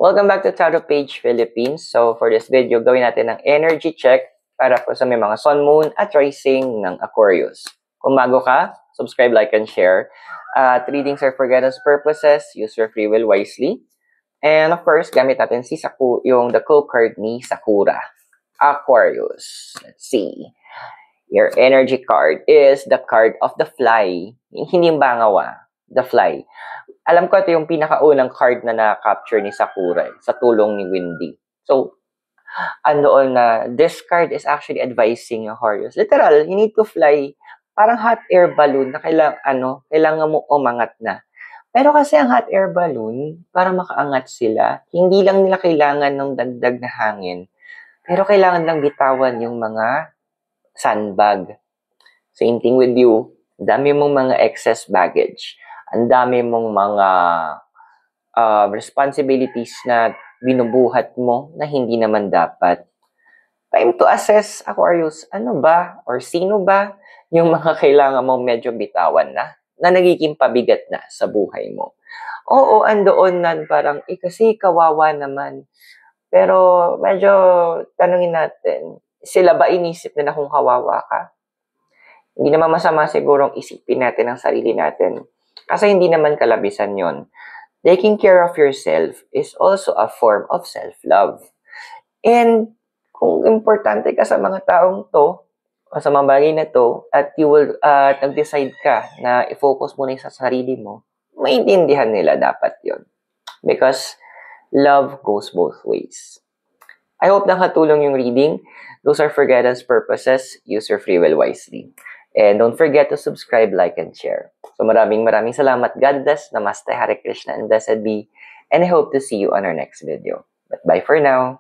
Welcome back to Tarot Page Philippines. So for this video, gawin natin ng energy check para po sa may mga Sun, Moon at Rising ng Aquarius. Kung bago ka, subscribe, like, and share. Readings are for guidance purposes. Use your free will wisely. And of course, gamit natin yung the Cool card ni Sakura. Aquarius. Let's see. Your energy card is the card of the fly. Hindi yung bangawa. The fly. Alam ko ito yung pinakaunang card na na-capture ni Sakura sa tulong ni Windy. So, andoon na this card is actually advising Aquarius. Literal, you need to fly. Parang hot air balloon na kailangan mo umangat na. Pero kasi ang hot air balloon, para makaangat sila, hindi lang nila kailangan ng dagdag na hangin. Pero kailangan lang bitawan yung mga sandbag. Same thing with you. Dami mong mga excess baggage. Ang dami mong mga responsibilities na binubuhat mo na hindi naman dapat. Time to assess, Aquarius, ano ba or sino ba yung mga kailangan mong medyo bitawan na nagiging pabigat na sa buhay mo. Oo, andoon na parang, kasi kawawa naman. Pero medyo tanungin natin, sila ba inisip nila kung kawawa ka? Hindi naman masama sigurong isipin natin ang sarili natin. Kasi hindi naman kalabisan yon. Taking care of yourself is also a form of self-love. And kung importante ka sa mga taong to, o sa mga bagay na to, at you will nag-decide ka na i-focus mo na sa sarili mo, maintindihan nila dapat yon. Because love goes both ways. I hope nakatulong yung reading. Those are for guidance purposes. Use your free will wisely. And don't forget to subscribe, like, and share. So maraming salamat. God bless. Namaste, Hare Krishna, and blessed be. And I hope to see you on our next video. But bye for now.